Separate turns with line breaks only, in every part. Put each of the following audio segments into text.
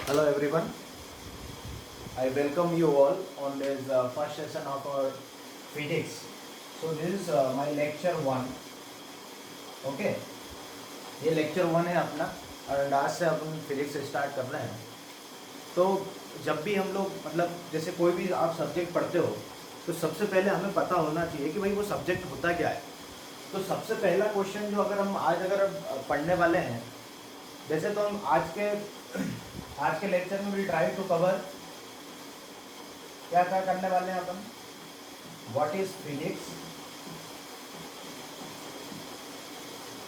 Hello everyone, I welcome you all on this first session of our physics. So this is my lecture 1. Okay, ये lecture 1 है अपना और आज से अपन physics start कर रहे हैं. तो जब भी हम लोग मतलब जैसे कोई भी आप सब्जेक्ट पढ़ते हो तो सबसे पहले हमें पता होना चाहिए कि भाई वो सब्जेक्ट होता क्या है. तो सबसे पहला क्वेश्चन जो अगर पढ़ने वाले हैं, जैसे तो हम आज के लेक्चर में विल ट्राई टू कवर क्या क्या करने वाले हैं अपन. What is physics,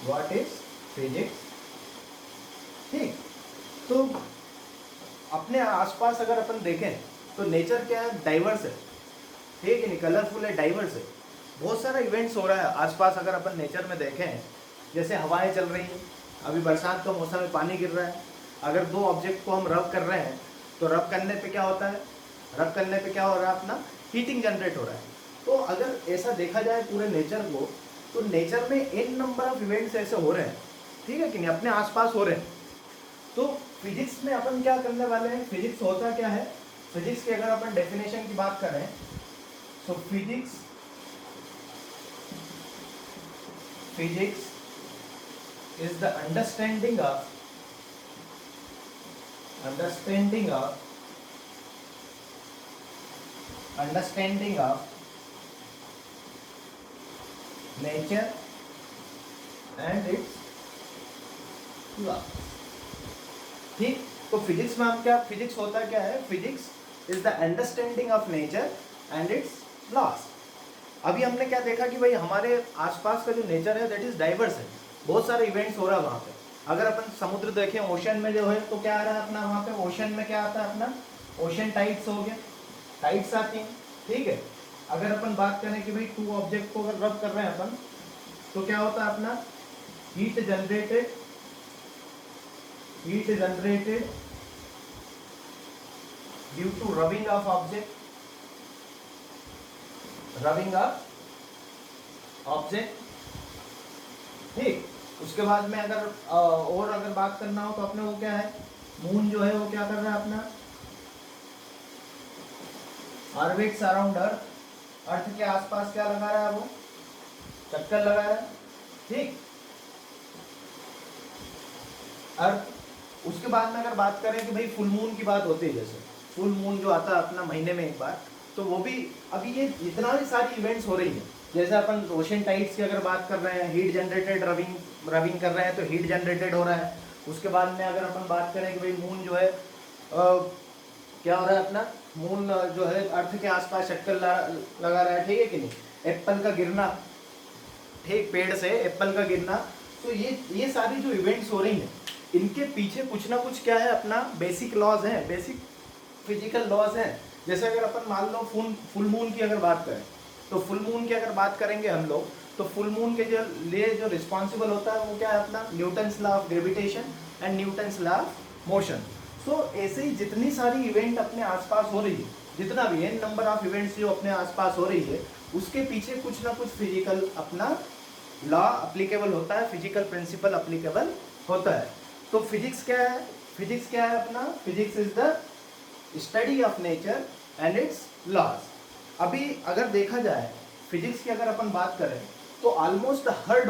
what is physics. ठीक, तो अपने आसपास अगर अपन देखें तो नेचर क्या है, डाइवर्स है. ठीक है नहीं, कलरफुल है, डाइवर्स है. बहुत सारा इवेंट्स हो रहा है आसपास. अगर अपन नेचर में देखें, जैसे हवाएं चल रही हैं, अभी बरसात का मौसम में पानी गिर रहा है. अगर दो ऑब्जेक्ट को हम रब कर रहे हैं तो रब करने पे क्या होता है, रब करने पे क्या हो रहा है, अपना हीटिंग जनरेट हो रहा है. तो अगर ऐसा देखा जाए पूरे नेचर को, तो नेचर में एन नंबर ऑफ इवेंट्स ऐसे हो रहे हैं. ठीक है कि नहीं, अपने आसपास हो रहे हैं. तो फिजिक्स में अपन क्या करने वाले हैं, फिजिक्स होता क्या है. फिजिक्स की अगर अपन डेफिनेशन की बात करें तो physics is the understanding of nature and its law. ठीक, तो फिजिक्स में हम क्या, फिजिक्स होता क्या है, physics is the understanding of nature and it's loss. अभी हमने क्या देखा कि भाई हमारे आसपास का जो नेचर है दैट इज डाइवर्स है. बहुत सारे इवेंट्स हो रहा है वहाँ पे. अगर अपन समुद्र देखें, ओशन में जो है तो क्या आ रहा है अपना, वहाँ पे ओशन में क्या आता है अपना, ओशन टाइड्स हो गया, टाइड्स आती हैं. ठीक है, अगर अपन बात करें कि भाई टू ऑब्जेक्ट को अगर रब कर रहे हैं अपन तो क्या होता है अपना, heat generated due to rubbing of object, ठीक. उसके बाद में अगर बात करना हो तो अपने वो क्या है, मून जो है वो क्या कर रहा है अपना, ऑर्बिट्स अराउंड अर्थ. अर्थ के आसपास क्या लगा रहा है, वो चक्कर लगा रहा है. ठीक, अर्थ. उसके बाद में अगर बात करें कि भाई फुल मून की बात होती है, जैसे फुल मून जो आता है अपना महीने में एक बार, तो वो भी अभी ये इतना ही सारी इवेंट्स हो रही है. जैसे अपन ओशन टाइड्स की अगर बात कर रहे हैं, हीट जनरेटेड रबिंग कर रहे हैं तो हीट जनरेटेड हो रहा है. उसके बाद में अगर अपन बात करें कि भाई मून जो है क्या हो रहा है अपना, मून जो है अर्थ के आसपास चक्कर लगा रहा है. ठीक है कि नहीं, एप्पल का गिरना, ठीक, पेड़ से एप्पल का गिरना. तो ये सारी जो इवेंट्स हो रही हैं, इनके पीछे कुछ ना कुछ क्या है अपना, बेसिक लॉज हैं, बेसिक फिजिकल लॉज हैं. जैसे अगर अपन मान लो फुल मून की अगर बात करें, तो फुल मून की अगर बात करेंगे हम लोग, तो फुल मून के लिए जो रिस्पॉन्सिबल होता है वो क्या है अपना, Newton's law of gravitation and Newton's law of motion. So ऐसे ही जितनी सारी इवेंट अपने आसपास हो रही है, जितना भी एन नंबर ऑफ इवेंट्स जो अपने आसपास हो रही है, उसके पीछे कुछ ना कुछ फिजिकल अपना लॉ अप्लीकेबल होता है, फिजिकल प्रिंसिपल अप्लीकेबल होता है. तो फिजिक्स क्या है, फिजिक्स क्या है अपना, physics is the study of nature and its laws. अभी अगर देखा जाए फिजिक्स की अगर अपन बात करें तो ऑलमोस्ट हर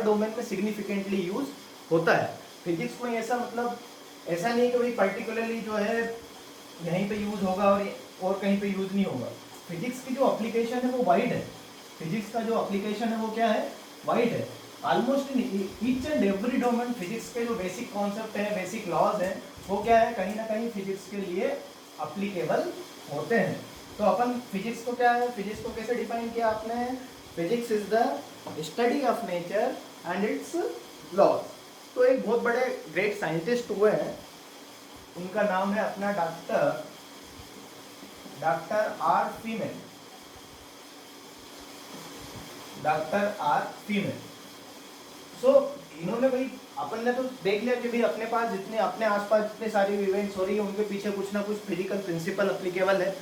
डोमेन में सिग्निफिकेंटली यूज होता है. फिजिक्स कोई ऐसा मतलब ऐसा नहीं कि भाई पर्टिकुलरली जो है यहीं पे यूज होगा और कहीं पे यूज नहीं होगा. फिजिक्स की जो एप्लीकेशन है वो वाइड है. फिजिक्स का जो एप्लीकेशन है वो क्या है, वाइड है. Almost in each and every domain physics के जो बेसिक कॉन्सेप्ट है, बेसिक लॉज हैं, वो क्या है, कहीं ना कहीं फिजिक्स के लिए अप्लीकेबल होते हैं. तो अपन फिजिक्स को क्या है, फिजिक्स को कैसे डिफाइन किया आपने, physics is the study of nature and its laws. तो एक बहुत बड़े ग्रेट साइंटिस्ट हुए हैं, उनका नाम है अपना डॉक्टर आर फीमेन. सो इन्होंने भाई, अपन ने तो देख लिया कि भाई अपने पास जितने अपने आसपास जितने सारी इवेंट्स हो रही है उनके पीछे कुछ ना कुछ फिजिकल प्रिंसिपल अप्लीकेबल है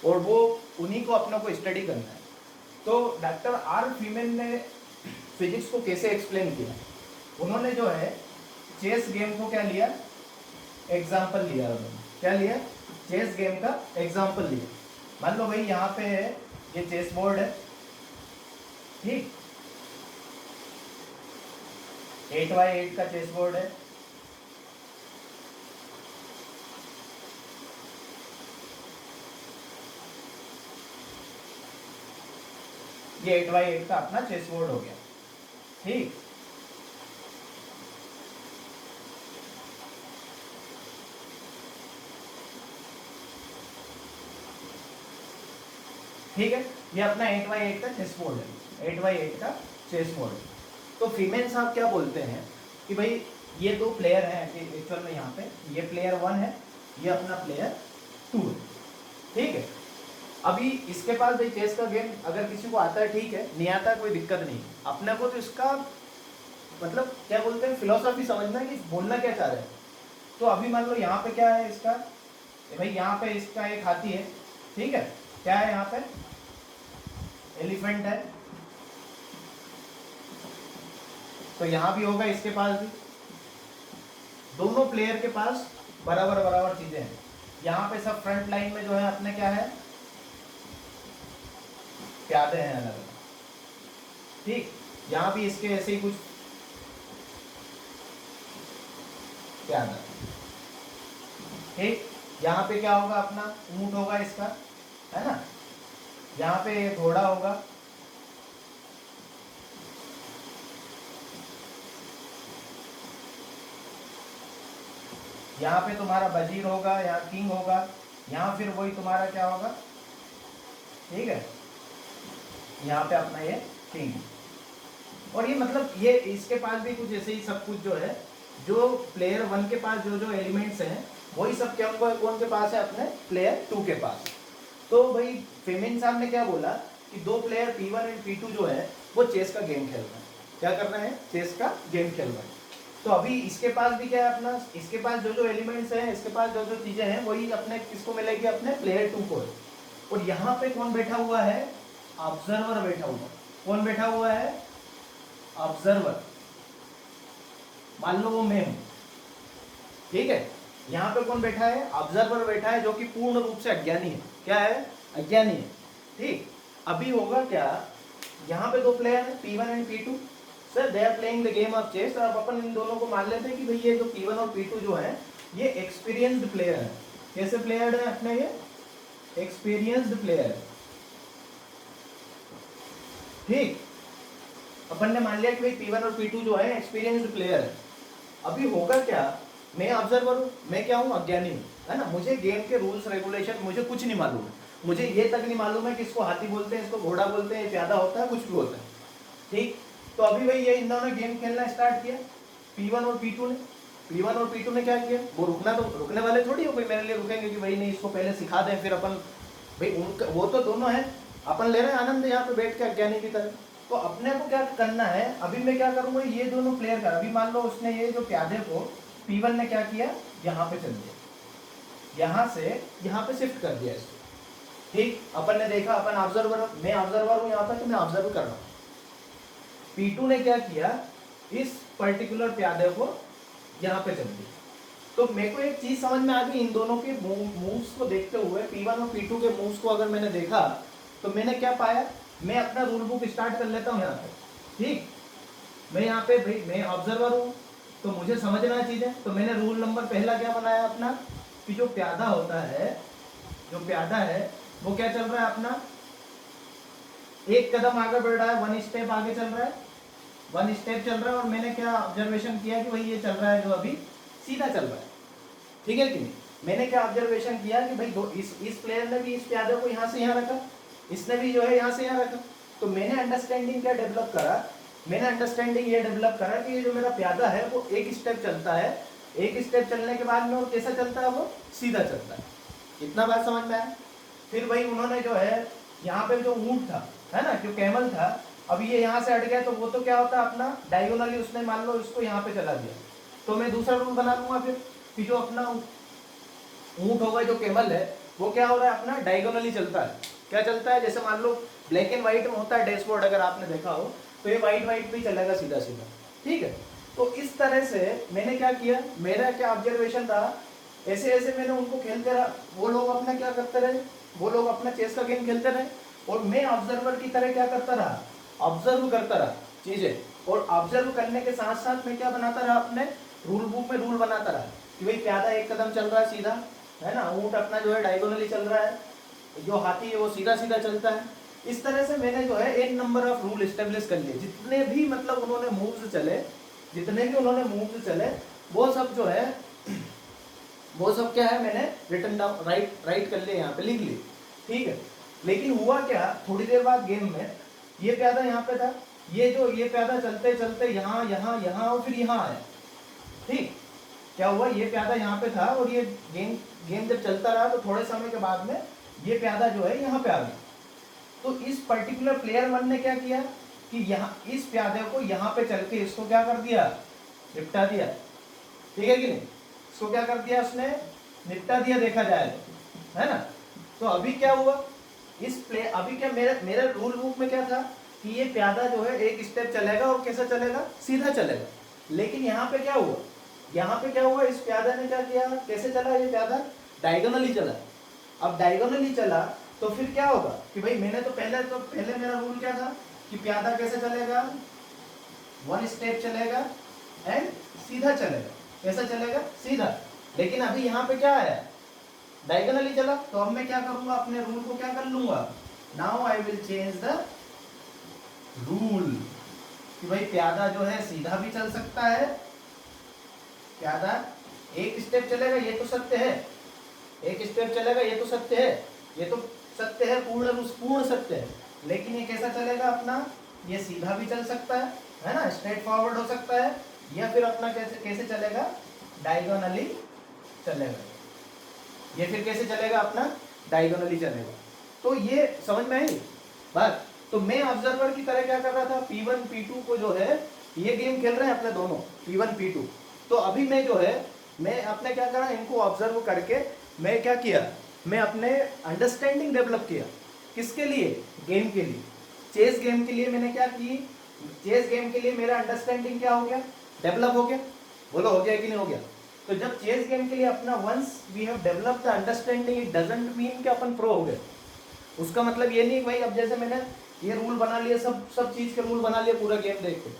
और वो उन्हीं को अपना को स्टडी करना है. तो डॉक्टर आर फीमेन ने फिजिक्स को कैसे एक्सप्लेन किया, उन्होंने जो है चेस गेम को क्या लिया, एग्जाम्पल लिया उन्होंने, क्या लिया, चेस गेम का एग्जाम्पल लिया। मान लो भाई यहाँ पे है, ये चेस बोर्ड है, ठीक, 8x8 का चेस बोर्ड है। ये 8x8 का अपना चेस बोर्ड हो गया, ठीक। ठीक है, ये अपना 8x8 का चेस बोर्ड है, 8x8 का चेस बोर्ड। तो फीमेल साहब क्या बोलते हैं कि भाई ये दो प्लेयर हैं एक्चुअल में, यहाँ पे ये प्लेयर 1 है, ये अपना प्लेयर 2 है, ठीक है। अभी इसके पास भाई चेस का गेम अगर किसी को आता है ठीक है, नहीं आता कोई दिक्कत नहीं, अपने को तो इसका मतलब क्या बोलते हैं फिलोसॉफी समझना है कि बोलना क्या चाह रहे हैं। तो अभी मान लो यहाँ पे क्या है इसका, भाई यहाँ पे इसका एक हाथी है, ठीक है, क्या है यहाँ पे, एलिफेंट है, तो यहाँ भी होगा इसके पास भी, दोनों प्लेयर के पास बराबर बराबर चीजें हैं। यहाँ पे सब फ्रंट लाइन में जो है अपने क्या है, प्यादे हैं अलग अलग, ठीक। यहाँ भी इसके ऐसे ही कुछ प्यादा, ठीक। यहाँ पे क्या होगा अपना, ऊंट होगा इसका, है ना, यहाँ पे घोड़ा होगा, यहाँ पे तुम्हारा वजीर होगा, यहाँ किंग होगा, यहाँ फिर वही तुम्हारा क्या होगा, ठीक है, यहाँ पे अपना ये किंग। और ये मतलब ये इसके पास भी कुछ ऐसे ही सब कुछ जो है, जो प्लेयर 1 के पास जो जो एलिमेंट्स हैं वही सब क्या होगा, कौन के पास है, अपने प्लेयर 2 के पास। तो भाई फेमिन साहब ने क्या बोला कि दो प्लेयर P1 एंड P2 जो है वो चेस का गेम खेल रहे हैं, क्या कर रहे हैं, चेस का गेम खेल रहे हैं। तो अभी इसके पास भी क्या है अपना, इसके पास जो जो एलिमेंट्स हैं, इसके पास जो जो चीजें हैं वही अपने किसको मिलेगी, अपने प्लेयर 2 को। और यहाँ पे कौन बैठा हुआ है, ऑब्जर्वर बैठा हुआ। कौन बैठा हुआ है, ऑब्जर्वर, मान लो वो मैं हूं, ठीक है। यहाँ पे कौन बैठा है, ऑब्जर्वर बैठा है, जो कि पूर्ण रूप से अज्ञानी है, क्या है, अज्ञानी है, ठीक। अभी होगा क्या, यहाँ पे दो प्लेयर है P1 and P2, sir they are playing the game of chess. अब अपन इन दोनों को मान लेते हैं कि भाई ये जो P1 और P2 जो है ये एक्सपीरियंस्ड प्लेयर है। कैसे प्लेयर है अपने, ये एक्सपीरियंस्ड प्लेयर है, ठीक। अपन ने मान लिया कि भाई P1 और P2 जो है एक्सपीरियंस्ड प्लेयर है। अभी होगा क्या, मैं ऑब्जर्वर हूँ, मैं क्या हूँ, अज्ञानी हूँ, है ना, मुझे गेम के रूल्स रेगुलेशन मुझे कुछ नहीं मालूम है, मुझे ये तक नहीं मालूम है कि इसको हाथी बोलते हैं, इसको घोड़ा बोलते हैं, प्यादा होता है, कुछ भी होता है, ठीक। तो अभी भाई ये इन दोनों ने गेम खेलना स्टार्ट किया, P1 और P2 ने। P1 और P2 ने क्या किया, वो रुकना तो रुकने वाले थोड़ी हो कोई मेरे लिए रुकेंगे कि भाई नहीं इसको पहले सिखा दें फिर अपन, भाई उनका वो तो दोनों है, अपन ले रहे हैं आनंद यहाँ पे बैठ के अज्ञानी की तरह। तो अपने को क्या करना है, अभी मैं क्या करूंगा, ये दोनों प्लेयर का, अभी मान लो उसने ये जो प्यादे को P1 ने क्या किया, यहाँ पे चल दिया, यहाँ से यहाँ पे शिफ्ट कर दिया इसको, ठीक। अपन ने देखा, अपन ऑब्जर्वर, मैं ऑब्जर्वर हूँ यहाँ पर, तो मैं ऑब्जर्व कर रहा हूँ। P2 ने क्या किया, इस पर्टिकुलर प्यादे को यहाँ पे चल दिया। तो मेरे को एक चीज समझ में आ गई, इन दोनों के मूव्स को देखते हुए, P1 और P2 के मूव्स को अगर मैंने देखा तो मैंने क्या पाया, मैं अपना रूल बुक स्टार्ट कर लेता हूँ यहाँ पे, ठीक। मैं यहाँ पे भाई मैं ऑब्जर्वर हूँ तो मुझे समझना है चीजें। तो मैंने रूल नंबर पहला क्या बनाया अपना, कि जो प्यादा होता है, जो प्यादा है वो क्या चल रहा है अपना, एक कदम आगे बढ़ रहा है, 1 स्टेप आगे चल रहा है, 1 स्टेप चल रहा है। और मैंने क्या ऑब्जर्वेशन किया कि भाई ये चल रहा है जो अभी सीधा चल रहा है, ठीक है कि नहीं। मैंने क्या ऑब्जर्वेशन किया कि भाई दो इस प्लेयर ने भी इस प्यादे को यहाँ से यहाँ रखा, इसने भी जो है यहाँ से यहाँ रखा। तो मैंने अंडरस्टैंडिंग क्या डेवलप करा, मैंने अंडरस्टैंडिंग ये डेवलप करा कि ये जो मेरा प्यादा है वो एक स्टेप चलता है, एक स्टेप चलने के बाद में वो कैसा चलता है, वो सीधा चलता है। इतना बात समझ में आया। फिर भाई उन्होंने जो है यहाँ पे जो ऊंट था, है ना, जो कैमल था, अब ये यहाँ से हट गया तो वो तो क्या होता है अपना डायगोनली, उसने मान लो इसको यहाँ पे चला दिया। तो मैं दूसरा रूल बना लूंगा फिर कि जो अपना ऊंट होगा, जो कैमल है, वो क्या हो रहा है अपना डायगोनली चलता है। क्या चलता है, जैसे मान लो ब्लैक एंड व्हाइट में होता है डैशबोर्ड, अगर आपने देखा हो तो ये व्हाइट व्हाइट भी चलेगा सीधा सीधा, ठीक है। तो इस तरह से मैंने क्या किया, मेरा क्या ऑब्जर्वेशन था ऐसे ऐसे मैंने उनको खेलते रहा, वो लोग अपना क्या करते रहे, वो लोग अपना चेस का गेम खेलते रहे, और मैं ऑब्जर्वर की तरह क्या करता रहा, ऑब्जर्व करता रहा चीजें। और ऑब्जर्व करने के साथ साथ मैं क्या बनाता रहा, अपने रूल बुक में रूल बनाता रहा कि भाई प्यादा एक कदम चल रहा है सीधा, है ना, ऊंट अपना जो है डायगोनली चल रहा है, जो हाथी है वो सीधा सीधा चलता है। इस तरह से मैंने जो है एक नंबर ऑफ रूल एस्टेब्लिश कर लिए। जितने भी मतलब उन्होंने मूव्स चले, जितने भी उन्होंने मूव्स चले, वो सब जो है वो सब क्या है, मैंने रिटन डाउन राइट कर लिए, यहाँ पे लिख लिए, ठीक है। लेकिन हुआ क्या, थोड़ी देर बाद गेम में ये प्यादा यहाँ पे था, ये प्यादा चलते चलते यहाँ यहाँ यहाँ और फिर यहाँ आया, ठीक। क्या हुआ, ये प्यादा यहाँ पे था और ये गेम जब चलता रहा तो थोड़े समय के बाद में ये प्यादा जो है यहाँ पे आ गया। तो इस पर्टिकुलर प्लेयर वन ने क्या किया कि यहाँ इस प्यादे को यहाँ पे चल के इसको क्या कर दिया, निपटा दिया, ठीक है कि नहीं, इसको क्या कर दिया उसने, निपटा दिया, देखा जाए तो, है ना। तो अभी क्या हुआ, अभी क्या मेरे रूल बुक में क्या था कि ये प्यादा जो है एक स्टेप चलेगा और कैसा चलेगा, सीधा चलेगा। लेकिन यहाँ पे क्या हुआ, यहाँ पे क्या हुआ, इस प्यादा ने क्या किया, कैसे चला ये प्यादा, डायगोनली चला। अब डायगोनली चला तो फिर क्या होगा कि भाई मैंने तो पहले मेरा रूल क्या था कि प्यादा कैसे चलेगा, वन स्टेप चलेगा एंड सीधा चलेगा, कैसा चलेगा, सीधा। लेकिन अभी यहाँ पे क्या आया, डायगोनली चला, तो अब मैं क्या करूंगा, अपने रूल को क्या कर लूंगा, now I will change the rule कि भाई प्यादा जो है सीधा भी चल सकता है, प्यादा एक स्टेप चलेगा, ये तो सत्य है, एक स्टेप चलेगा, ये तो सत्य है, ये तो सत्य है, पूर्ण सत्य है। लेकिन ये कैसा चलेगा अपना, ये सीधा भी चल सकता है ना, स्ट्रेट फॉरवर्ड हो सकता है, या फिर अपना कैसे चलेगा, डायगोनली चलेगा। ये फिर कैसे चलेगा, अपना डायगोनली चलेगा। तो ये समझ में आई बात। तो मैं ऑब्जर्वर की तरह क्या कर रहा था, P1 P2 को जो है ये गेम खेल रहे हैं अपने दोनों P1 P2। तो अभी मैं जो है मैं अपने क्या करा, इनको ऑब्जर्व करके मैं क्या किया, मैं अपने अंडरस्टैंडिंग डेवलप किया, किसके लिए, गेम के लिए, चेस गेम के लिए। मैंने क्या की, चेस गेम के लिए मेरा अंडरस्टैंडिंग क्या हो गया, डेवलप हो गया। बोलो हो गया कि नहीं हो गया। तो जब चेस गेम के लिए अपना once we have developed the understanding, it doesn't mean कि अपन प्रो हो गए। उसका मतलब ये नहीं कि भाई अब जैसे मैंने ये रूल बना लिए, सब चीज के रूल बना लिए पूरा गेम देख के,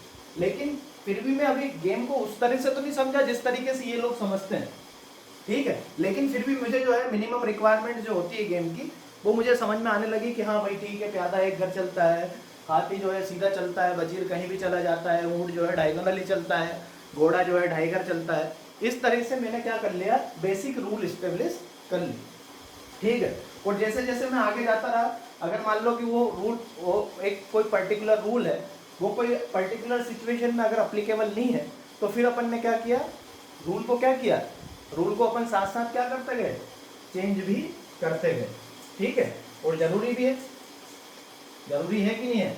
लेकिन फिर भी मैं अभी गेम को उस तरह से तो नहीं समझा जिस तरीके से ये लोग समझते हैं, ठीक है। लेकिन फिर भी मुझे जो है मिनिमम रिक्वायरमेंट जो होती है गेम की, वो मुझे समझ में आने लगी कि हाँ भाई ठीक है, प्यादा एक घर चलता है, हाथी जो है सीधा चलता है, वजीर कहीं भी चला जाता है, ऊँट जो है डायगोनली चलता है, घोड़ा जो है ढाई घर चलता है। इस तरह से मैंने क्या कर लिया, बेसिक रूल इस्टेब्लिश कर ली, ठीक है। और जैसे जैसे मैं आगे जाता रहा, अगर मान लो कि वो एक कोई पर्टिकुलर रूल है, वो कोई पर्टिकुलर सिचुएशन में अगर अप्लीकेबल नहीं है, तो फिर अपन ने क्या किया, रूल को क्या किया, रूल को अपन साथ साथ क्या करते गए, चेंज भी करते गए, ठीक है। और जरूरी भी है, जरूरी है कि नहीं है।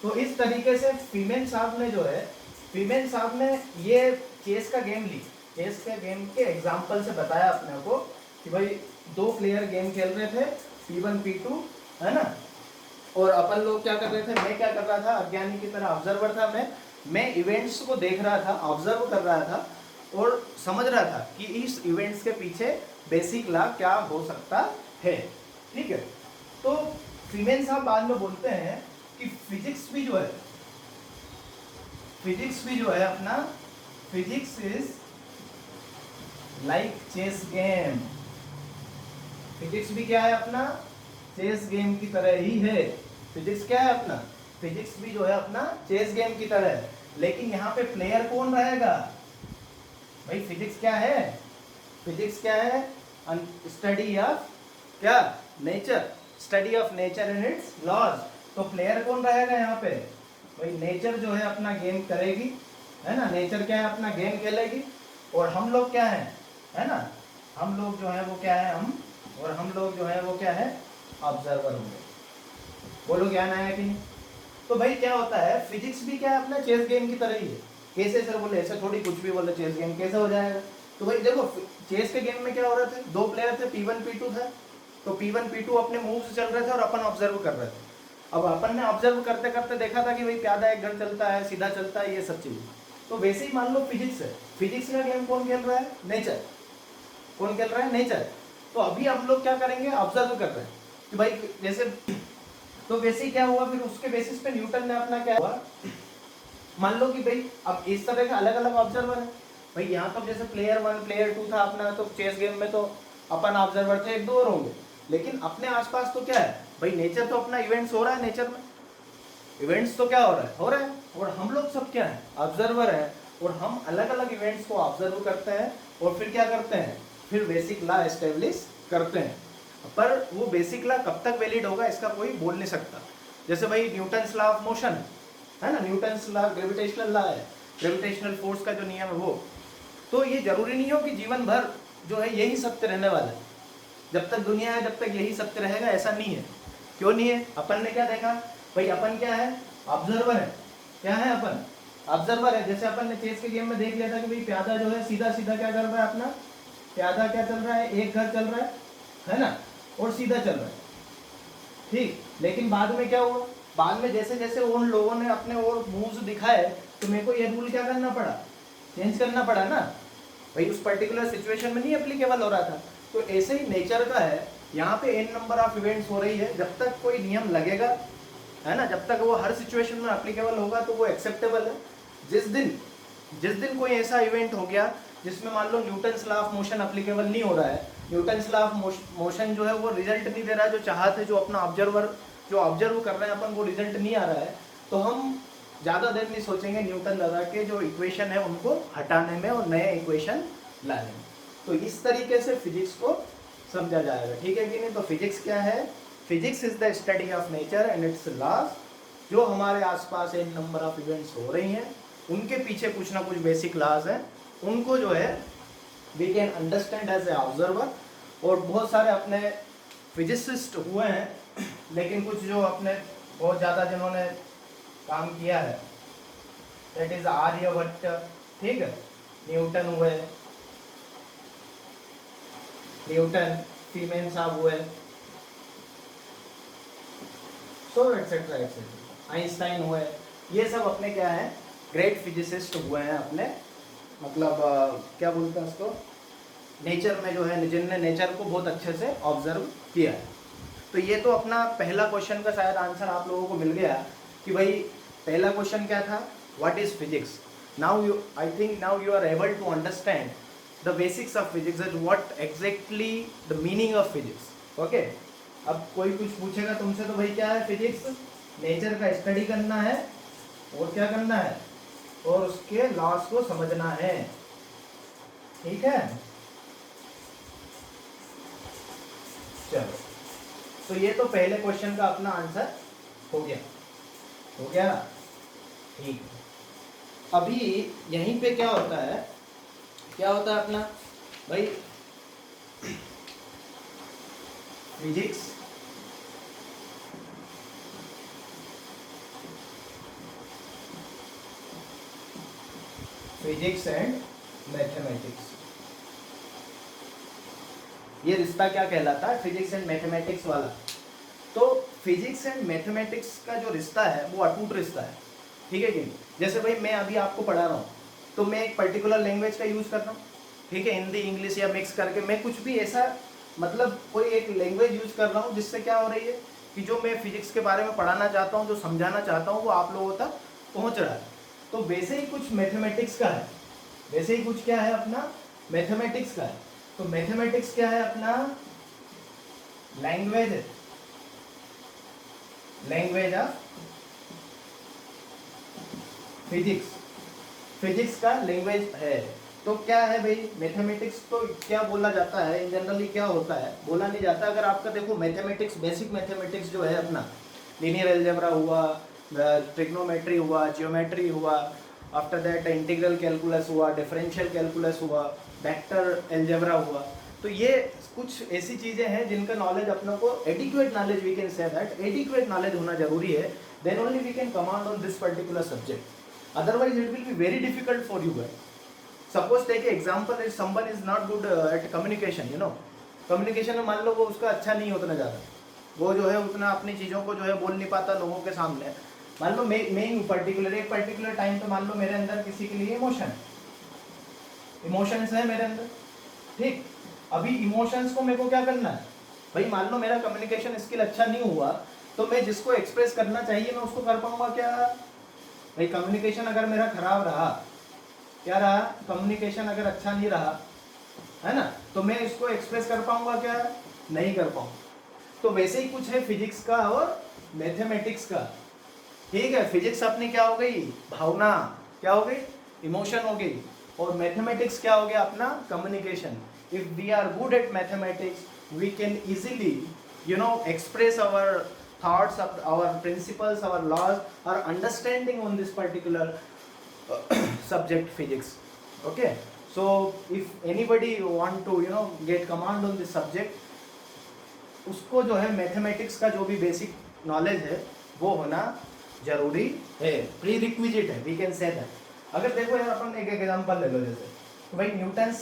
तो इस तरीके से फीमेन साहब ने जो है, फीमेन साहब ने ये चेस का गेम ली, चेस के गेम के एग्जाम्पल से बताया अपने को कि भाई दो प्लेयर गेम खेल रहे थे, P1 P2, है ना। और अपन लोग क्या कर रहे थे, मैं क्या कर रहा था, अज्ञानी की तरह ऑब्जर्वर था, मैं इवेंट्स को देख रहा था, ऑब्जर्व कर रहा था और समझ रहा था कि इस इवेंट्स के पीछे बेसिक लॉ क्या हो सकता है, ठीक है। तो फीमेन साहब बाद में बोलते हैं कि फिजिक्स भी जो है अपना, physics is like chess game, physics भी क्या है अपना, चेस गेम की तरह ही है। फिजिक्स क्या है अपना, फिजिक्स भी जो है अपना चेस गेम की तरह है। लेकिन यहाँ पे प्लेयर कौन रहेगा भाई, फिजिक्स क्या है, फिजिक्स क्या है, स्टडी ऑफ क्या, nature, study of nature and its laws. तो प्लेयर कौन रहेगा यहाँ पे भाई, नेचर जो है अपना गेम करेगी, है ना, नेचर क्या है अपना गेम खेलेगी, और हम लोग क्या है ना, हम लोग जो है वो क्या है, हम लोग जो है वो क्या है, ऑब्जर्वर होंगे। बोलो ज्ञान आया कि नहीं। तो भाई क्या होता है, फिजिक्स भी क्या है अपना चेस गेम की तरह ही है। कैसे सर, बोले ऐसे थोड़ी कुछ भी बोले चेस गेम कैसे हो जाएगा। तो भाई देखो चेस के गेम में क्या हो रहे थे, दो प्लेयर थे, P1 P2 था। तो P1 P2 अपने मूव्स चल रहे थे और अपन ऑब्जर्व कर रहे थे। अब अपन ने ऑब्जर्व करते करते देखा था कि भाई प्यादा एक घर चलता है, सीधा चलता है, ये सब चीज। तो वैसे ही मान लो फिजिक्स है, फिजिक्स का गेम कौन खेल रहा है, नेचर। कौन खेल रहा है? नेचर। तो अभी हम लोग क्या करेंगे? ऑब्जर्व कर रहे हैं कि भाई जैसे, तो वैसे क्या हुआ फिर उसके बेसिस पे न्यूटन ने अपना क्या हुआ, मान लो कि भाई अब इस तरह का अलग अलग ऑब्जर्वर है भाई, यहाँ तो जैसे प्लेयर 1 प्लेयर 2 था अपना, तो चेस गेम में तो अपन ऑब्जर्वर थे, एक दो और होंगे, लेकिन अपने आसपास तो क्या है भाई, नेचर तो अपना इवेंट्स हो रहा है, नेचर में इवेंट्स तो क्या हो रहा है, और हम लोग सब क्या है? ऑब्जर्वर है, और हम अलग अलग इवेंट्स को ऑब्जर्व करते हैं और फिर क्या करते हैं? फिर बेसिक लॉ एस्टेब्लिश करते हैं। पर वो बेसिक लॉ कब तक वैलिड होगा इसका कोई बोल नहीं सकता। जैसे भाई न्यूटन्स लॉ ऑफ मोशन है ना, न्यूटन्स लॉ ग्रेविटेशनल लॉ है, ग्रेविटेशनल फोर्स का जो नियम है वो, तो ये जरूरी नहीं हो कि जीवन भर जो है यही सत्य रहने वाला है, जब तक दुनिया है जब तक यही सत्य रहेगा, ऐसा नहीं है। क्यों नहीं है? अपन ने क्या देखा भाई, अपन क्या है? ऑब्जर्वर है। क्या है अपन? ऑब्जर्वर है। जैसे अपन ने चेस के गेम में देख लिया था कि भाई प्यादा जो है सीधा सीधा क्या कर रहा है अपना, प्यादा क्या चल रहा है? एक घर चल रहा है ना, और सीधा चल रहा है, ठीक। लेकिन बाद में क्या हुआ? बाद में जैसे जैसे उन लोगों ने अपने और मूव्स दिखाए, तो मेरे को ये रूल क्या करना पड़ा? चेंज करना पड़ा ना भाई, उस पर्टिकुलर सिचुएशन में नहीं एप्लीकेबल हो रहा था। तो ऐसे ही नेचर का है, यहाँ पे n नंबर ऑफ इवेंट्स हो रही है, जब तक कोई नियम लगेगा है ना, जब तक वो हर सिचुएशन में एप्लीकेबल होगा तो वो एक्सेप्टेबल है। जिस दिन कोई ऐसा इवेंट हो गया जिसमें मान लो Newton's law of motion applicable नहीं हो रहा है, न्यूटन्स लॉ ऑफ मोशन जो है वो रिजल्ट नहीं दे रहा है जो चाहते, जो अपना ऑब्जर्वर जो ऑब्जर्व कर रहे हैं अपन, वो रिजल्ट नहीं आ रहा है, तो हम ज़्यादा देर नहीं सोचेंगे, न्यूटन लगा के जो इक्वेशन है उनको हटाने में और नए इक्वेशन लाने में। तो इस तरीके से फिजिक्स को समझा जाएगा, ठीक है कि नहीं? तो फिजिक्स क्या है? Physics is the study of nature and its laws. जो हमारे आसपास एक नंबर ऑफ इवेंट्स हो रही हैं, उनके पीछे कुछ ना कुछ बेसिक लॉज हैं, उनको जो है we can understand as a observer. और बहुत सारे अपने फिजिसिस्ट हुए हैं, लेकिन कुछ जो अपने बहुत ज़्यादा जिन्होंने काम किया है, दैट इज आर्यभट्ट, ठीक है, न्यूटन हुए, न्यूटन, फीमेन साहब हुए, सो एटसेट्रा एटसेट्रा, आइंस्टाइन हुए, ये सब अपने क्या है? ग्रेट फिजिसिस्ट हुए हैं अपने, मतलब क्या बोलते हैं उसको, नेचर में जो है, जिनने नेचर को बहुत अच्छे से ऑब्जर्व किया है। तो ये तो अपना पहला क्वेश्चन का शायद आंसर आप लोगों को मिल गया कि भाई पहला क्वेश्चन क्या था? What is physics? Now you, I think now you are able to understand the basics of physics, that what exactly the meaning of physics. Okay, अब कोई कुछ पूछेगा तुमसे तो भाई क्या है फिजिक्स? नेचर का स्टडी करना है, और क्या करना है? और उसके लॉस को समझना है, ठीक है? चलो, तो ये तो पहले क्वेश्चन का अपना आंसर हो गया ना, ठीक है। अभी यहीं पे क्या होता है अपना भाई, फिजिक्स एंड मैथमेटिक्स, ये रिश्ता क्या कहलाता है? फिजिक्स एंड मैथमेटिक्स वाला। तो फिजिक्स एंड मैथमेटिक्स का जो रिश्ता है वो अटूट रिश्ता है, ठीक है कि नहीं? जैसे भाई मैं अभी आपको पढ़ा रहा हूँ, तो मैं एक पर्टिकुलर लैंग्वेज का यूज़ कर रहा हूँ, ठीक है, हिंदी इंग्लिश या मिक्स करके मैं कुछ भी ऐसा, मतलब कोई एक लैंग्वेज यूज़ कर रहा हूँ, जिससे क्या हो रही है कि जो मैं फिजिक्स के बारे में पढ़ाना चाहता हूँ, जो समझाना चाहता हूँ, वो आप लोगों तक पहुँच रहा है। तो वैसे ही कुछ मैथमेटिक्स का है, वैसे ही कुछ क्या है अपना? मैथमेटिक्स का है। तो मैथमेटिक्स क्या है अपना? लैंग्वेज है, लैंग्वेज ऑफ फिजिक्स, फिजिक्स का लैंग्वेज है। तो क्या है भाई मैथमेटिक्स? तो क्या बोला जाता है इन जनरली, क्या होता है? बोला नहीं जाता। अगर आपका देखो मैथमेटिक्स, बेसिक मैथमेटिक्स जो है अपना, लीनियर अलजेब्रा हुआ, ट्रिग्नोमेट्री हुआ, जियोमेट्री हुआ, आफ्टर दैट इंटीग्रल कैलकुलस हुआ, डिफरेंशियल कैलकुलस हुआ, वेक्टर अलजेब्रा हुआ, तो ये कुछ ऐसी चीज़ें हैं जिनका नॉलेज अपनों को, adequate knowledge, we can say that adequate knowledge होना जरूरी है, then only we can command on this particular subject, otherwise it will be very difficult for you guys. Suppose take an example, if someone is not good at communication, you know, communication में मान लो वो उसका अच्छा नहीं उतना ज़्यादा, वो जो है उतना अपनी चीज़ों को जो है बोल नहीं पाता लोगों के सामने। मान लो मैं पर्टिकुलर एक पर्टिकुलर टाइम पे मान लो मेरे अंदर किसी के लिए इमोशंस है मेरे अंदर, ठीक, अभी इमोशंस को मेरे को क्या करना है भाई, मान लो मेरा कम्युनिकेशन स्किल अच्छा नहीं हुआ तो मैं जिसको एक्सप्रेस करना चाहिए मैं उसको कर पाऊंगा क्या भाई? कम्युनिकेशन अगर मेरा खराब रहा, क्या रहा, कम्युनिकेशन अगर अच्छा नहीं रहा है ना, तो मैं इसको एक्सप्रेस कर पाऊंगा क्या? नहीं कर पाऊंगा। तो वैसे ही कुछ है फिजिक्स का और मैथमेटिक्स का। ठीक है, फिजिक्स अपनी क्या हो गई, भावना, क्या हो गई, इमोशन हो गई, और मैथमेटिक्स क्या हो गया अपना, communication. If we are good at mathematics we can easily express our thoughts, our principles, our laws, our understanding on this particular subject physics. Okay, so if anybody want to get command on this subject, उसको जो है mathematics का जो भी basic knowledge है वो होना जरूरी है, प्री रिक्विजिट है, वी कैन से दैट। अगर देखो यार अपन एक एग्जांपल ले लो, जैसे तो भाई Newton's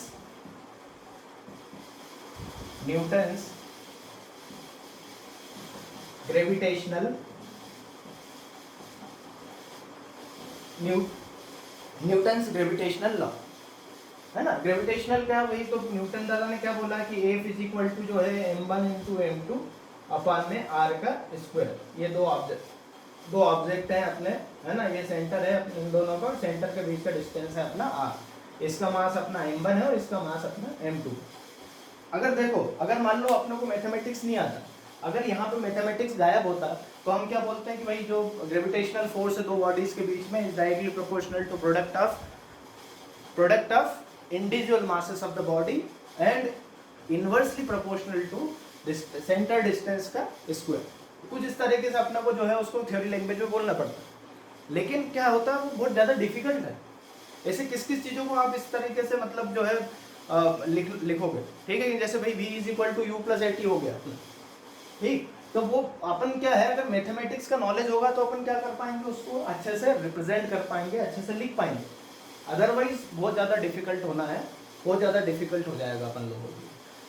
gravitational Newton's gravitational law है ना। ग्रेविटेशनल क्या, वही तो न्यूटन दादा ने क्या बोला कि F इज इक्वल टू जो है m1 इंटू m2 अपान में r का स्क्वायर। ये दो ऑब्जेक्ट है अपने, है ना, ये सेंटर है इन दोनों का, सेंटर के बीच का डिस्टेंस है अपना r, इसका मास अपना m1 है और इसका मास अपना m2। अगर देखो, अगर मान लो अपनों को मैथमेटिक्स नहीं आता, अगर यहाँ पे मैथमेटिक्स गायब होता तो हम क्या बोलते हैं कि भाई जो ग्रेविटेशनल फोर्स है दो बॉडीज के बीच में is directly proportional to product of individual masses of the body and inversely proportional to center distance का स्क्वायर। कुछ इस तरीके से अपना को जो है उसको थ्योरी लैंग्वेज में बोलना पड़ता है, लेकिन क्या होता है वो बहुत ज़्यादा डिफिकल्ट है। ऐसे किस किस चीज़ों को आप इस तरीके से मतलब जो है लिखोगे, ठीक है, जैसे भाई v is equal to u plus a t हो गया, ठीक, तो वो अपन क्या है, अगर मैथमेटिक्स का नॉलेज होगा तो अपन क्या कर पाएंगे, उसको अच्छे से रिप्रेजेंट कर पाएंगे, अच्छे से लिख पाएंगे। अदरवाइज बहुत ज़्यादा डिफिकल्ट होना है, बहुत ज़्यादा डिफिकल्ट हो जाएगा अपन लोगों को।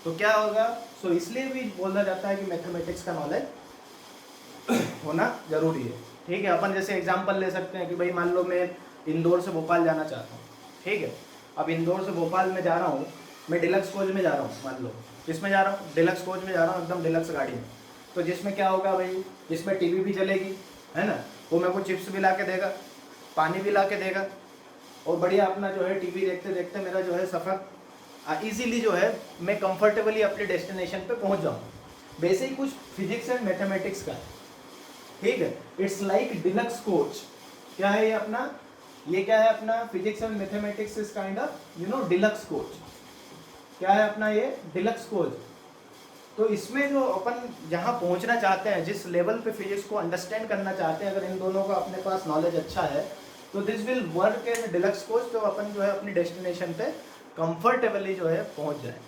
तो क्या होगा, सो इसलिए भी बोला जाता है कि मैथमेटिक्स का नॉलेज होना जरूरी है। ठीक है, अपन जैसे एग्जांपल ले सकते हैं कि भाई मान लो मैं इंदौर से भोपाल जाना चाहता हूँ, ठीक है, अब इंदौर से भोपाल में जा रहा हूँ, मैं डिलक्स कोच में जा रहा हूँ, मान लो किसमें जा रहा हूँ, डिलक्स कोच में जा रहा हूँ, एकदम डिलक्स गाड़ी में। तो जिसमें क्या होगा भाई, जिसमें टीवी भी चलेगी, है ना, वो मेरे को चिप्स भी ला के देगा, पानी भी ला के देगा, और बढ़िया अपना जो है टीवी देखते देखते मेरा जो है सफ़र इजीली जो है मैं कंफर्टेबली अपने डेस्टिनेशन पे पहुंच जाऊँ। वैसे ही कुछ फिजिक्स एंड मैथमेटिक्स का, ठीक है, इट्स लाइक डिलक्स कोच। क्या है ये अपना, ये क्या है अपना, physics and mathematics is kind of deluxe coach. क्या है अपना ये डिलक्स कोच। तो इसमें जो अपन जहाँ पहुँचना चाहते हैं, जिस लेवल पे फिजिक्स को अंडरस्टैंड करना चाहते हैं, अगर इन दोनों का अपने पास नॉलेज अच्छा है तो this will work in deluxe coach, तो अपन जो है अपनी डेस्टिनेशन पे कंफर्टेबली जो है पहुंच जाए।